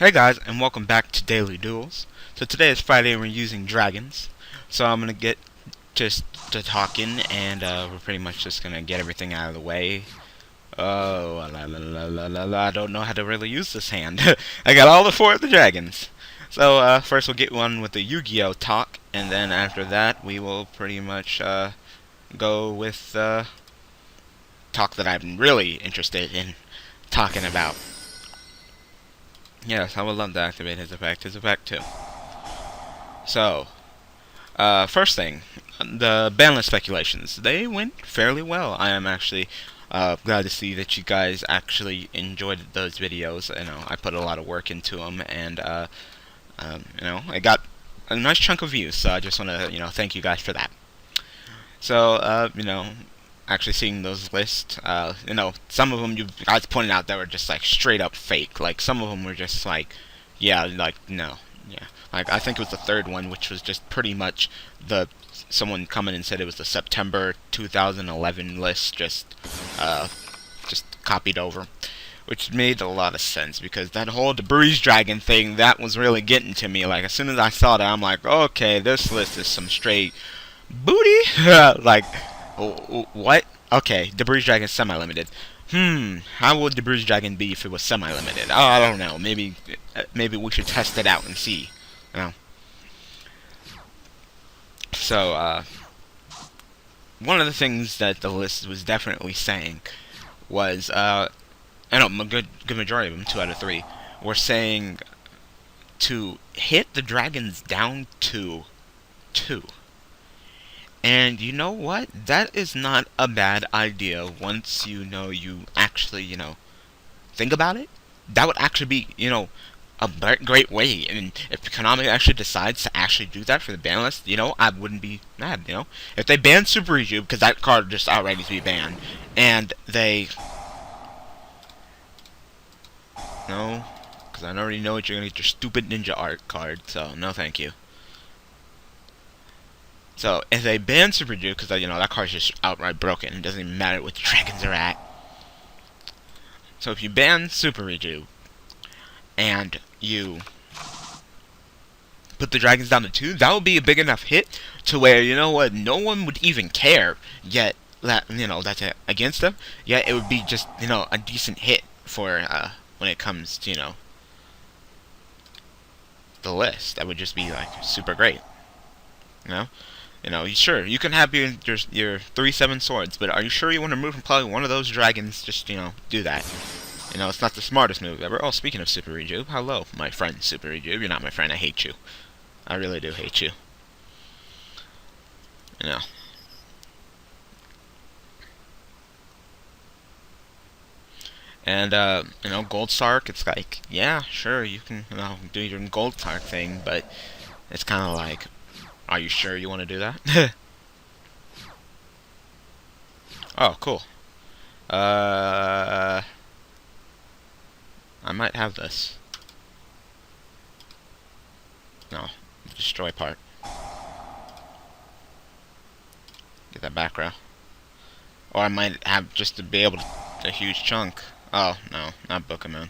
Hey guys, and welcome back to Daily Duels. So today is Friday and we're using dragons. So I'm gonna get just to talking and we're pretty much just gonna get everything out of the way. Oh, I don't know how to really use this hand. I got all four of the dragons. So first we'll get one with the Yu-Gi-Oh talk, and then after that we will pretty much go with talk that I'm really interested in talking about. Yes, I would love to activate his effect. His effect too. So, first thing, the banlist speculations. They went fairly well. I am actually glad to see that you guys actually enjoyed those videos. You know, I put a lot of work into them, and you know, I got a nice chunk of views. So I just want to, thank you guys for that. So, actually seeing those lists, some of them you guys pointed out that were just like straight up fake. Like some of them were just like, yeah, like no, yeah. Like I think it was the third one, which was just pretty much someone coming and said it was the September 2011 list, just copied over, which made a lot of sense because that whole debris dragon thing that was really getting to me. Like as soon as I saw that, I'm like, okay, this list is some straight booty. Like. What? Okay, Debris Dragon semi-limited. How would Debris Dragon be if it was semi-limited? Oh, I don't know. Maybe we should test it out and see. You know. So, one of the things that the list was definitely saying was, I know a good majority of them, 2 out of 3, were saying to hit the dragons down to 2. And you know what? That is not a bad idea once you actually, think about it. That would actually be, a great way. And if Konami actually decides to actually do that for the ban list, I wouldn't be mad, If they ban Super Riju, because that card just outright needs to be banned, and they... No, because I already know that you're going to get your stupid ninja art card, so no thank you. So, if they ban Super Riju, because, that card's just outright broken, it doesn't even matter what the dragons are at. So, if you ban Super Riju, and you put the dragons down to 2, that would be a big enough hit to where, no one would even care, yet, that, that's against them, yet it would be just, a decent hit for, when it comes to, the list. That would just be, like, super great, sure, you can have your 3/7 swords, but are you sure you want to move from probably one of those dragons? Just, do that. It's not the smartest move ever. Oh, speaking of Super Riju, hello, my friend Super Riju. You're not my friend, I hate you. I really do hate you. And, Gold Sark, it's like, yeah, sure, you can, do your Gold Sark thing, but it's kind of like, are you sure you want to do that? Oh, cool. I might have this. No, destroy part. Get that back row. Or I might have just to be able to a huge chunk. Oh, no, not Bookman.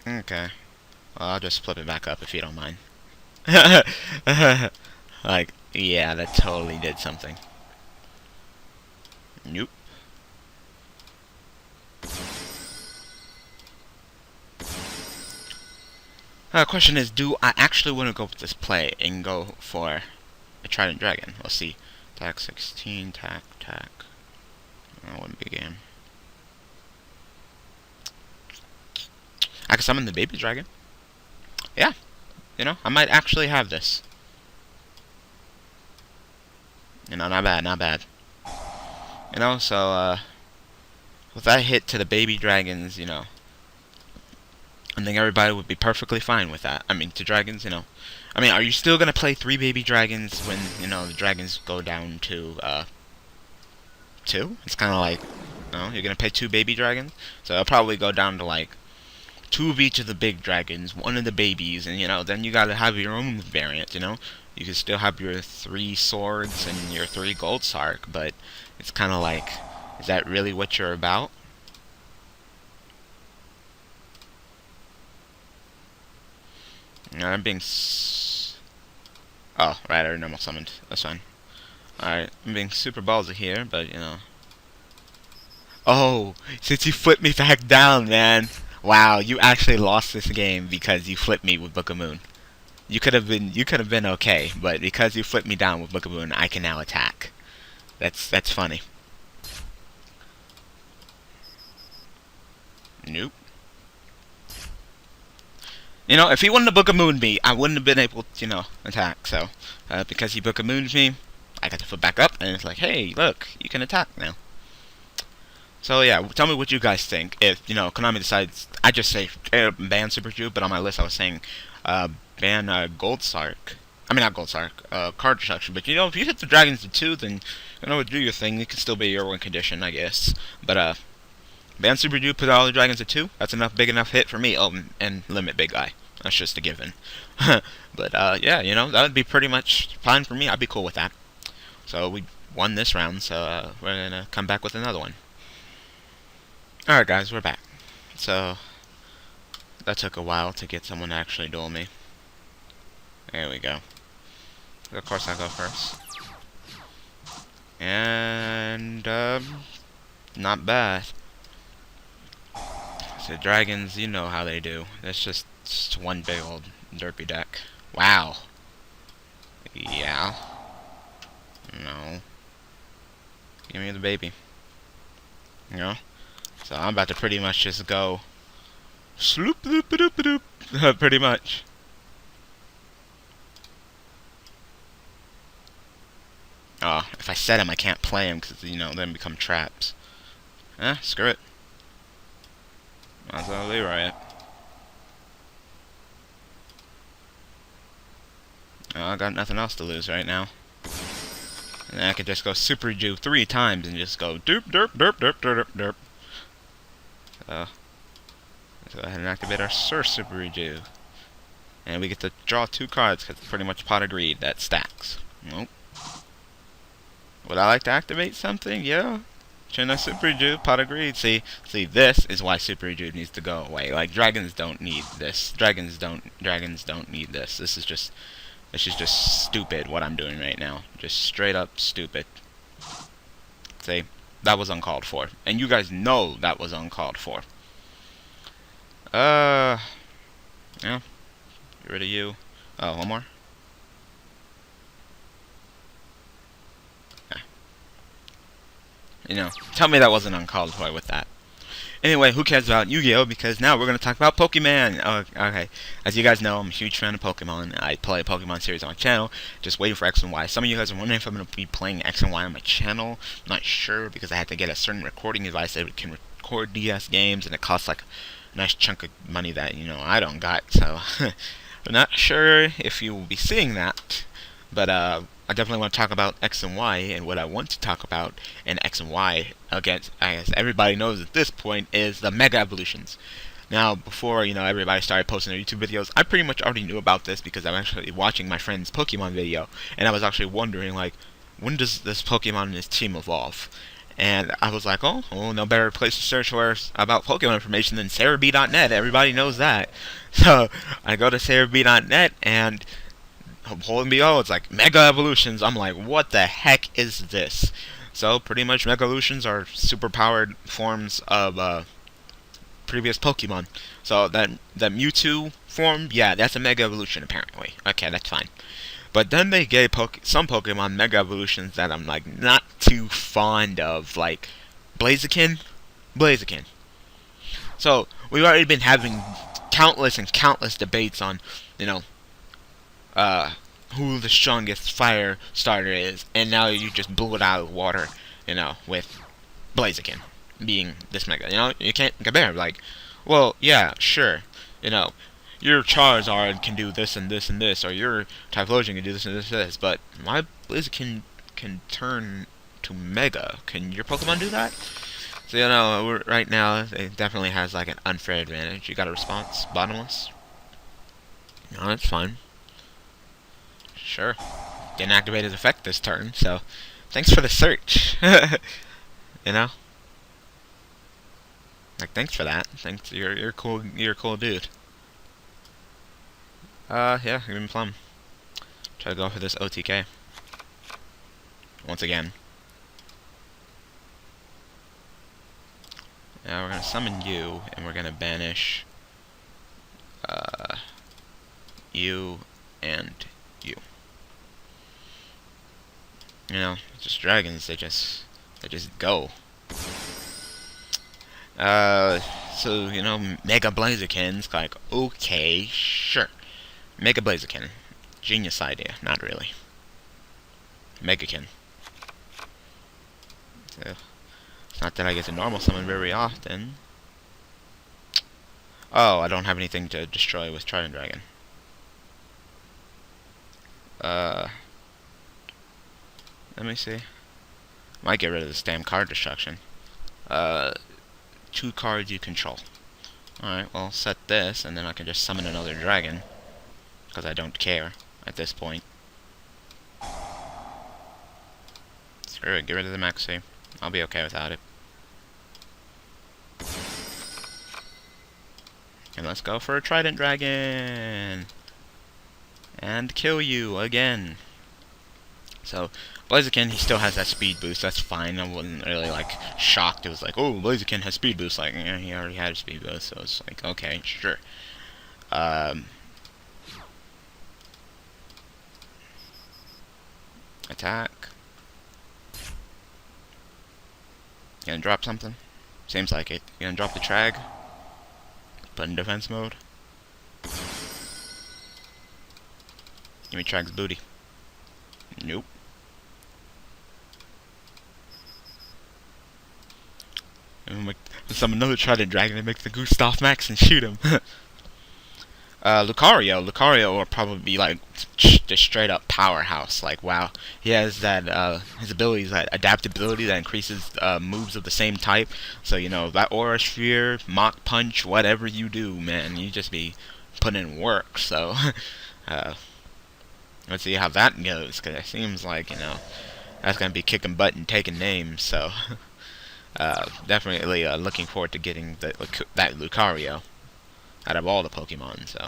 Okay. Well, I'll just flip it back up if you don't mind. Like, yeah, that totally did something. Nope. Question is, do I actually want to go with this play and go for a Trident Dragon? Let's see. Tack 16, tack. That wouldn't be a game. I can summon the baby dragon. Yeah. I might actually have this. Not bad. So, with that hit to the baby dragons, I think everybody would be perfectly fine with that. I mean, to dragons, I mean, are you still gonna play 3 baby dragons when, the dragons go down to, 2? It's kinda like, you're gonna play 2 baby dragons? So it'll probably go down to, like, 2 of each of the big dragons, 1 of the babies, and, then you gotta have your own variant, You can still have your 3 swords and your 3 gold sark, but it's kinda like, is that really what you're about? I'm being oh, right, I already normal summoned. That's fine. Alright, I'm being super ballsy here, but, you know. Oh, since you flipped me back down, man. Wow, you actually lost this game because you flipped me with Book of Moon. You could have been okay, but because you flipped me down with Book of Moon, I can now attack. That's funny. Nope. You know, if he wouldn't have Book of Mooned me, I wouldn't have been able to, you know, attack. So, because he Book of Mooned me, I got to flip back up, and it's like, hey, look, you can attack now. So yeah, tell me what you guys think. If, you know, Konami decides, I just say ban Super Jew, but on my list I was saying ban Gold Sark. I mean, not Gold Sark, card destruction. But, you know, if you hit the dragons to 2, then, you know, do your thing. It can still be your win condition, I guess. But, ban Super Jew, put all the dragons to 2. That's enough, big enough hit for me. Oh, and limit Big Guy. That's just a given. But, yeah, you know, that would be pretty much fine for me. I'd be cool with that. So, we won this round, so we're going to come back with another one. Alright guys, we're back. So, that took a while to get someone to actually duel me. There we go. Of course I'll go first. And, not bad. So dragons, you know how they do. It's just one big old derpy deck. Wow. Yeah. No. Give me the baby. You know? So I'm about to pretty much just go sloop doop doop doop pretty much. Oh, if I set him I can't play him because, you know, then become traps. Screw it. Might as well Leroy it. Oh, I got nothing else to lose right now. And I could just go Super Jew 3 times and just go doop derp derp derp derp derp. Let's go ahead and activate our Sir Super Jew. And we get to draw 2 cards because it's pretty much Pot of Greed that stacks. Nope. Would I like to activate something? Yeah. Shouldn't I Super Jew? Pot of Greed. See, this is why Super Jew needs to go away. Like, dragons don't need this. Dragons don't need this. This is just stupid what I'm doing right now. Just straight up stupid. See? That was uncalled for. And you guys know that was uncalled for. Yeah. Get rid of you. Oh, one more? Okay. You know, tell me that wasn't uncalled for with that. Anyway, who cares about Yu-Gi-Oh? Because now we're going to talk about Pokemon. Oh, okay. As you guys know, I'm a huge fan of Pokemon. I play a Pokemon series on my channel, just waiting for X and Y. Some of you guys are wondering if I'm going to be playing X and Y on my channel. I'm not sure, because I had to get a certain recording device that can record DS games, and it costs like a nice chunk of money that, you know, I don't got. So, I'm not sure if you will be seeing that. But, I definitely want to talk about X and Y, and what I want to talk about in X and Y, against, as everybody knows at this point, is the Mega Evolutions. Now, before, you know, everybody started posting their YouTube videos, I pretty much already knew about this because I'm actually watching my friend's Pokemon video, and I was actually wondering, like, when does this Pokemon and his team evolve? And I was like, oh, well, no better place to search for about Pokemon information than SarahB.net. Everybody knows that. So, I go to SarahB.net, and behold and behold, it's like Mega Evolutions. I'm like, what the heck is this? So pretty much Mega Evolutions are super powered forms of previous Pokemon. So that Mewtwo form, yeah, that's a Mega Evolution apparently. Okay, that's fine. But then they gave some Pokemon Mega Evolutions that I'm like not too fond of, like Blaziken. So we've already been having countless and countless debates on, you know, who the strongest fire starter is, and now you just blew it out of the water, you know, with Blaziken being this mega. You know, you can't compare. Like, well, yeah, sure, you know, your Charizard can do this and this and this, or your Typhlosion can do this and this and this, but my Blaziken can turn to Mega. Can your Pokemon do that? So, you know, right now, it definitely has, like, an unfair advantage. You got a response? Bottomless? No, that's fine. Sure. Didn't activate his effect this turn, so thanks for the search. You know? Like, thanks for that. Thanks, you're cool. You're a cool dude. Yeah, even plum. Try to go for this OTK. Once again. Now we're gonna summon you, and we're gonna banish you and you. You know, just dragons, they just go. So, you know, Mega Blaziken's like, okay, sure. Mega Blaziken. Genius idea. Not really. Megakin. So, it's not that I get to normal summon very often. Oh, I don't have anything to destroy with Trident Dragon. Let me see. Might get rid of this damn card destruction. 2 cards you control. Alright, well, set this, and then I can just summon another dragon. Because I don't care at this point. Screw it, get rid of the Maxi. I'll be okay without it. And let's go for a Trident Dragon! And kill you again! So, Blaziken, he still has that speed boost, that's fine. I wasn't really, like, shocked. It was like, oh, Blaziken has speed boost. Like, yeah, he already had a speed boost, so it's like, okay, sure. Attack. You gonna drop something? Seems like it. You gonna drop the Trag? Put in defense mode. Give me Trag's booty. Nope. Summon another Trident Dragon and make the Gustav Max and shoot him. Lucario will probably be like just straight up powerhouse. Like, wow, he has that his abilities, that adaptability that increases moves of the same type. So, you know, that Aura Sphere, Mach Punch, whatever you do, man, you just be putting in work. So let's see how that goes, because it seems like, you know, that's gonna be kicking butt and taking names. So definitely looking forward to getting that Lucario out of all the Pokemon, so.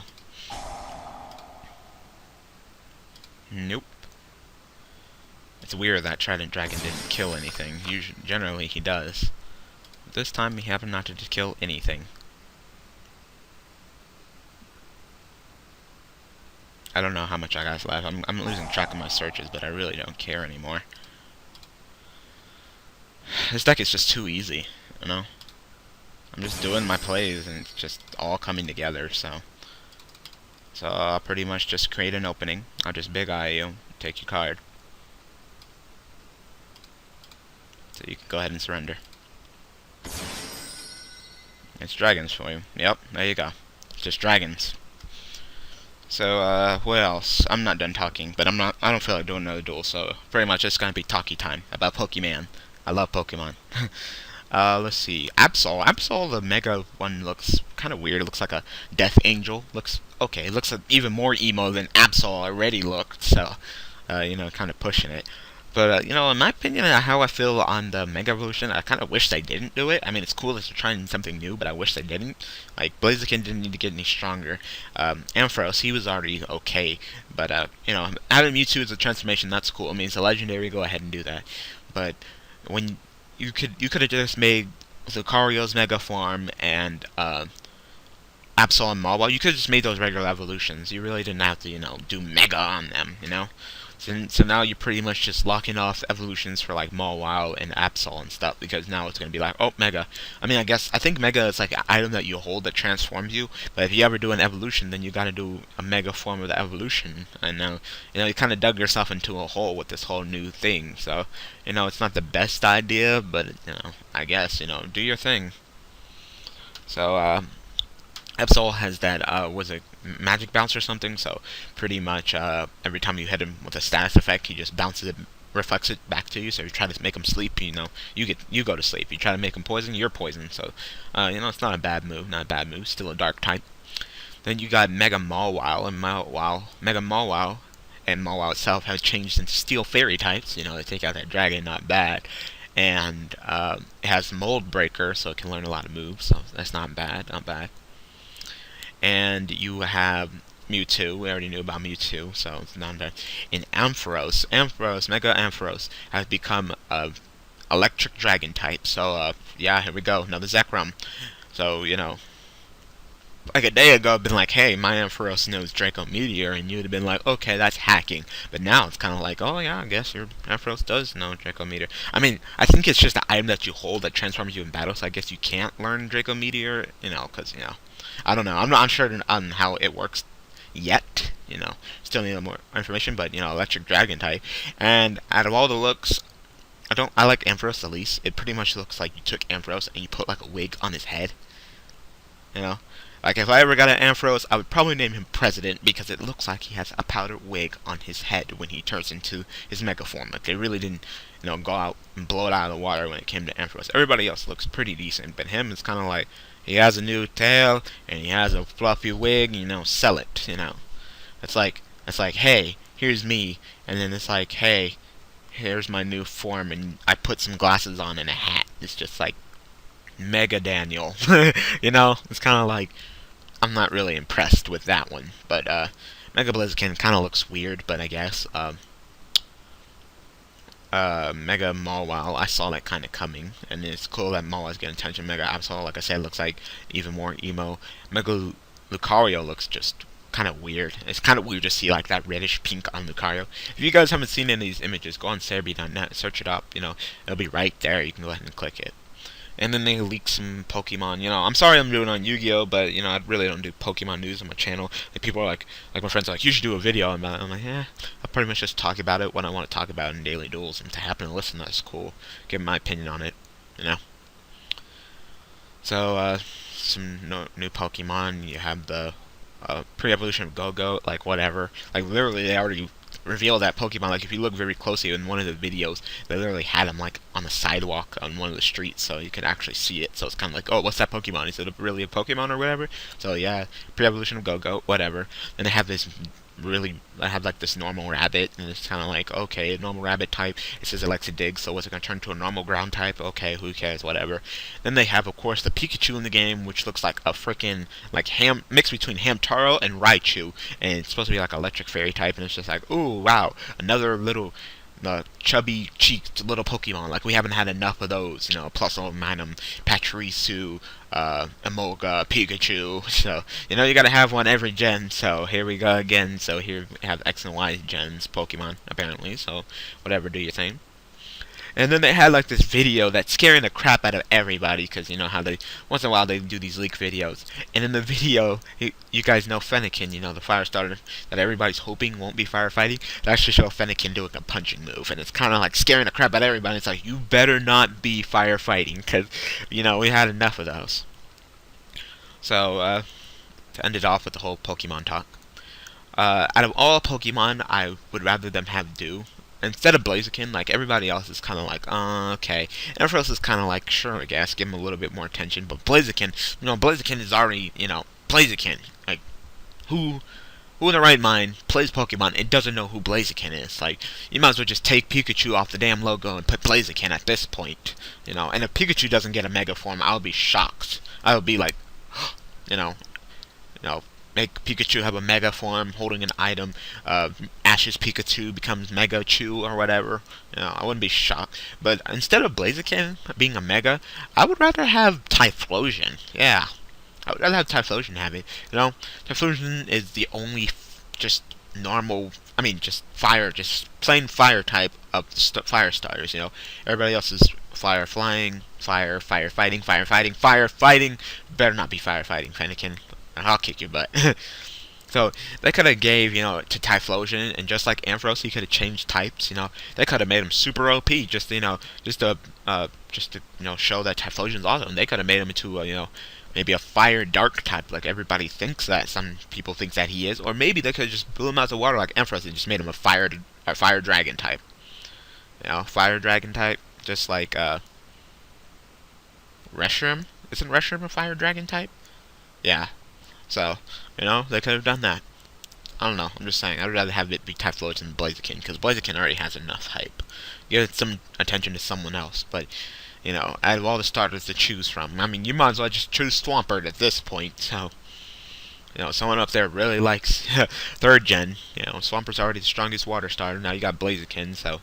Nope. It's weird that Trident Dragon didn't kill anything. Generally he does. But this time he happened not to kill anything. I don't know how much I got left. I'm losing track of my searches, but I really don't care anymore. This deck is just too easy, you know? I'm just doing my plays, and it's just all coming together, so I'll pretty much just create an opening. I'll just Big Eye you, take your card. So you can go ahead and surrender. It's dragons for you. Yep, there you go. It's just dragons. So, what else? I'm not done talking, but I don't feel like doing another duel, so pretty much it's gonna be talkie time about Pokemon. I love Pokemon. Let's see. Absol, the Mega one looks kind of weird. It looks like a Death Angel. Looks okay. It looks even more emo than Absol already looked. So, you know, kind of pushing it. But, you know, in my opinion, how I feel on the Mega Evolution, I kind of wish they didn't do it. I mean, it's cool that they're trying something new, but I wish they didn't. Like, Blaziken didn't need to get any stronger. Ampharos, he was already okay. But, you know, having Mewtwo as a transformation, that's cool. I mean, it's a legendary, go ahead and do that. But when you could have just made Lucario's Mega Form and Absol and Mawile. You could have just made those regular evolutions. You really didn't have to, you know, do Mega on them, you know? So now you're pretty much just locking off evolutions for like Mawile and Absol and stuff, because now it's going to be like, oh, Mega. I mean, I think Mega is like an item that you hold that transforms you, but if you ever do an evolution, then you got to do a Mega form of the evolution. And now, you know, you kind of dug yourself into a hole with this whole new thing. So, you know, it's not the best idea, but, you know, I guess, you know, do your thing. So, Absol has that, was it Magic Bounce or something? So pretty much every time you hit him with a status effect, he just bounces it, reflects it back to you. So if you try to make him sleep, you know, you go to sleep. You try to make him poison, you're poisoned. So you know, it's not a bad move, still a dark type. Then you got Mega Mawile, and Mega Mawile and Mawile itself has changed into Steel Fairy types. You know, they take out that dragon, not bad. And it has Mold Breaker, so it can learn a lot of moves. So that's not bad. And you have Mewtwo. We already knew about Mewtwo, so it's not that. In Ampharos, Mega Ampharos has become a electric dragon type. So, yeah, here we go, another Zekrom. So, like a day ago, I've been like, hey, my Ampharos knows Draco Meteor, and you'd have been like, okay, that's hacking. But now it's kind of like, oh yeah, I guess your Ampharos does know Draco Meteor. I mean, I think it's just the item that you hold that transforms you in battle, so I guess you can't learn Draco Meteor, because, I don't know. I'm not sure on how it works yet, Still need more information, but, Electric Dragon type. And out of all the looks, I like Ampharos the least. It pretty much looks like you took Ampharos and you put like a wig on his head. Like if I ever got an Ampharos, I would probably name him President because it looks like he has a powder wig on his head when he turns into his mega form. Like they really didn't, go out and blow it out of the water when it came to Ampharos. Everybody else looks pretty decent, but him is kind of like he has a new tail and he has a fluffy wig. Sell it. It's like hey, here's me, and then it's like hey, here's my new form, and I put some glasses on and a hat. It's just like Mega Daniel. It's kind of like I'm not really impressed with that one. But Mega Blaziken kind of looks weird, but I guess Mega Mawile, I saw that kind of coming, and it's cool that Mawile's getting attention. Mega Absol, like I said, looks like even more emo. Mega Lucario looks just kind of weird. It's kind of weird to see like that reddish pink on Lucario. If you guys haven't seen any of these images, go on Cerebi.net, search it up. It'll be right there. You can go ahead and click it. And then they leak some Pokemon. I'm sorry I'm doing it on Yu-Gi-Oh, but I really don't do Pokemon news on my channel. Like people are like my friends are like, you should do a video about it. I'm like, I'll pretty much just talk about it when I want to talk about it in Daily Duels, and to happen to listen, that's cool. Give my opinion on it, So some new Pokemon. You have the pre-evolution of Go-Go, like whatever. Like literally, they already reveal that Pokemon. Like if you look very closely in one of the videos, they literally had him like on the sidewalk on one of the streets, so you can actually see it. So it's kind of like, oh, what's that Pokemon? Is it really a Pokemon or whatever? So yeah, pre-evolution of Go-Go, whatever. Then they have this I have like this normal rabbit, and it's kind of like, okay, a normal rabbit type. It says it likes to dig, so what's it gonna turn to a normal ground type? Okay, who cares, whatever. Then they have, of course, the Pikachu in the game, which looks like a freaking like mix between Hamtaro and Raichu, and it's supposed to be like electric fairy type, and it's just like, ooh, wow, another little chubby cheeked little Pokemon. Like we haven't had enough of those, plus Minum, Pachirisu, Emolga, Pikachu. So, you gotta have one every gen, so here we go again. So here we have X and Y gens Pokemon, apparently, so whatever, do your thing. And then they had like this video that's scaring the crap out of everybody, because you know how they once in a while they do these leak videos. And in the video, you guys know Fennekin, the fire starter that everybody's hoping won't be firefighting. They actually show Fennekin doing a punching move, and it's kind of like scaring the crap out of everybody. It's like, you better not be firefighting, because we had enough of those. So to end it off with the whole Pokemon talk, out of all Pokemon, I would rather them have Dew. Instead of Blaziken, like everybody else is kind of like, okay. Ampharos is kind of like, sure, I guess, give him a little bit more attention. But Blaziken, Blaziken is already, Blaziken. Like, who in the right mind plays Pokemon and doesn't know who Blaziken is? Like, you might as well just take Pikachu off the damn logo and put Blaziken at this point, And if Pikachu doesn't get a Mega Form, I'll be shocked. I would be like, make Pikachu have a Mega Form holding an item. Ash's Pikachu becomes Mega Chew or whatever. I wouldn't be shocked. But instead of Blaziken being a Mega, I would rather have Typhlosion. Yeah, I would rather have Typhlosion have it. Typhlosion is the only just normal, just fire, just plain fire type of fire starters. Everybody else is fire flying, firefighting. Better not be firefighting, Fennekin. I'll kick your butt. So they could have gave, to Typhlosion, and just like Ampharos, he could have changed types. They could have made him super OP, just to show that Typhlosion's awesome. They could have made him into maybe a fire dark type, like everybody thinks that some people think that he is, or maybe they could have just blew him out of the water like Ampharos and just made him a fire dragon type. Fire dragon type, just like Reshiram. Isn't Reshiram a fire dragon type? Yeah. So, they could have done that. I don't know, I'm just saying, I'd rather have it be Typhlosion than Blaziken, because Blaziken already has enough hype. Give some attention to someone else, but, out of all the starters to choose from, you might as well just choose Swampert at this point, so. You know, someone up there really likes 3rd gen. You know, Swamper's already the strongest water starter. Now you got Blaziken, so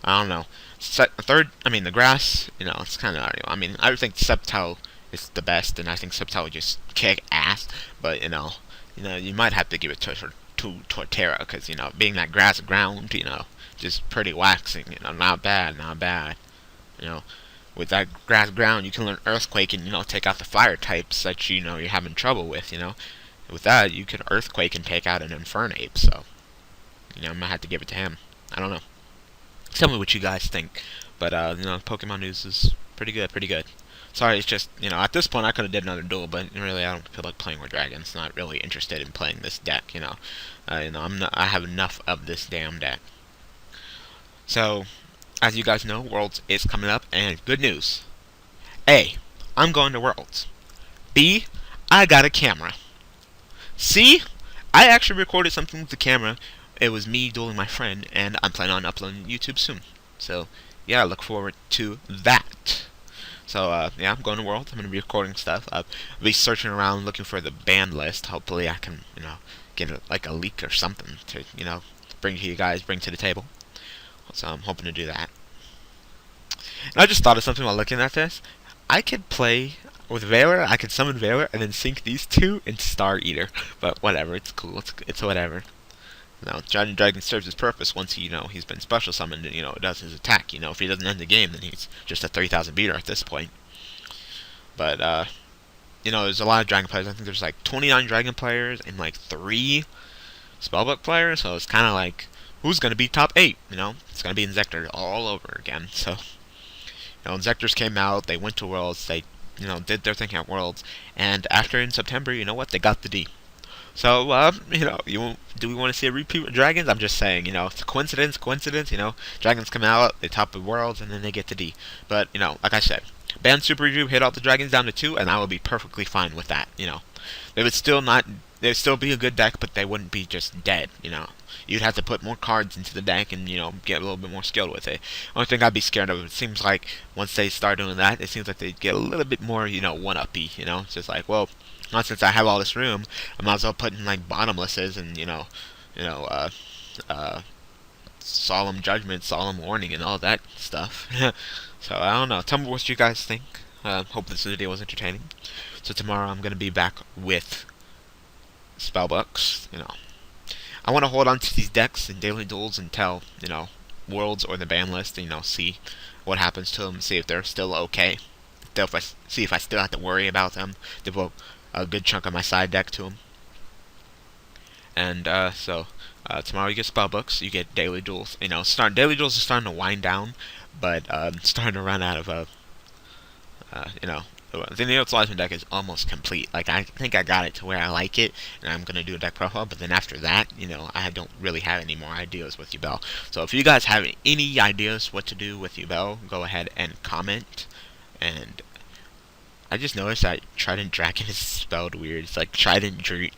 I don't know. The grass, you know, it's kind of. I mean, I think Sceptile is the best, and I think Sceptile would just kick ass. But you might have to give it to Torterra, because being that grass ground, just pretty waxing. Not bad, not bad. You know, with that grass ground, you can learn Earthquake and take out the fire types that you're having trouble with. With that, you can Earthquake and take out an Infernape. So, I might have to give it to him. I don't know. Tell me what you guys think. But Pokemon news is pretty good, pretty good. Sorry, it's just at this point I could have did another duel, but really I don't feel like playing with dragons. Not really interested in playing this deck. I have enough of this damn deck. So, as you guys know, Worlds is coming up, and good news. A, I'm going to Worlds. B, I got a camera. C, I actually recorded something with the camera. It was me dueling my friend, and I'm planning on uploading to YouTube soon. So, yeah, look forward to that. So, yeah, I'm going to Worlds. I'm going to be recording stuff. I'll be searching around looking for the band list. Hopefully I can, get a leak or something to, bring to you guys, bring to the table. So I'm hoping to do that. And I just thought of something while looking at this. I could play with Valor. I could summon Valor and then sync these two into Star Eater. But whatever, it's cool. It's whatever. Giant Dragon serves his purpose once he's been special summoned and it does his attack. If he doesn't end the game, then he's just a 3,000 beater at this point. But there's a lot of Dragon players. I think there's like 29 Dragon players and like 3 Spellbook players. So it's kind of like, who's going to be top 8? It's going to be Inzektor all over again. So, Inzektors came out, they went to Worlds, they, did their thing at Worlds, and after in September, you know what, they got the D. So, do we want to see a repeat with Dragons? I'm just saying, it's a coincidence, Dragons come out, they top the Worlds, and then they get the D. But, like I said, ban Super Review, hit all the Dragons down to 2, and I would be perfectly fine with that, They would still be a good deck, but they wouldn't be just dead, You'd have to put more cards into the deck and, get a little bit more skilled with it. Only thing I'd be scared of, it seems like once they start doing that, it seems like they get a little bit more, one-uppy, It's just like, well, not since I have all this room, I might as well put in, like, bottomlesses and, solemn judgment, solemn warning, and all that stuff. So, I don't know. Tell me what you guys think. Hope this video was entertaining. So tomorrow I'm going to be back with Spellbooks, I want to hold on to these decks in Daily Duels until, Worlds or the ban list, see what happens to them, see if they're still okay. See if I still have to worry about them, devote a good chunk of my side deck to them. And, tomorrow you get Spellbooks, you get Daily Duels. Daily Duels is starting to wind down, but, starting to run out of, the Neutralizing deck is almost complete. Like, I think I got it to where I like it, and I'm going to do a deck profile, but then after that, I don't really have any more ideas with Yubel. So if you guys have any ideas what to do with Yubel, go ahead and comment. And I just noticed that Trident Dragon is spelled weird. It's like Trident Dragion.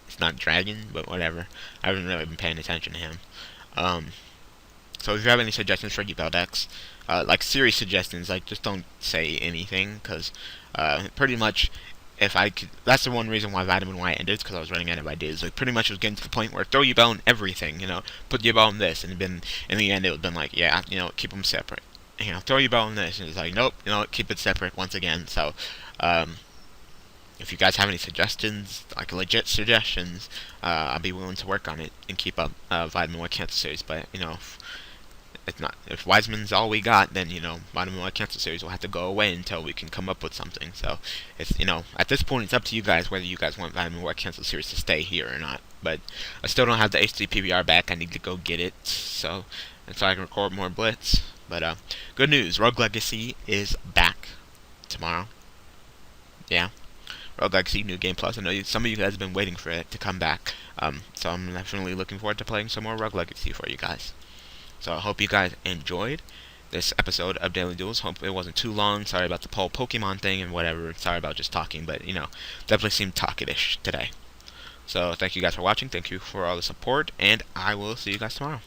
It's not dragon, but whatever. I haven't really been paying attention to him. So if you have any suggestions for Yubel decks, like series suggestions, like just don't say anything, because pretty much if I could, that's the one reason why Vitamin Y ended, because I was running out of ideas. Like pretty much it was getting to the point where throw Yubel in everything, put Yubel in this, and then in the end it would have been like, yeah, keep them separate. Throw Yubel in this, and it's like, nope, keep it separate once again. So if you guys have any suggestions, like legit suggestions, I'll be willing to work on it and keep up Vitamin Y Cancer series. But if Wiseman's all we got, then Vitamin Y Cancer series will have to go away until we can come up with something. So it's at this point it's up to you guys whether you guys want Vitamin Y Cancer series to stay here or not. But I still don't have the HD PBR back. I need to go get it so I can record more Blitz. But good news, Rogue Legacy is back tomorrow. Yeah. Rogue Legacy New Game Plus. I know some of you guys have been waiting for it to come back. So I'm definitely looking forward to playing some more Rogue Legacy for you guys. So I hope you guys enjoyed this episode of Daily Duels. Hope it wasn't too long. Sorry about the whole Pokemon thing and whatever. Sorry about just talking, but definitely seemed talkative today. So thank you guys for watching. Thank you for all the support, and I will see you guys tomorrow.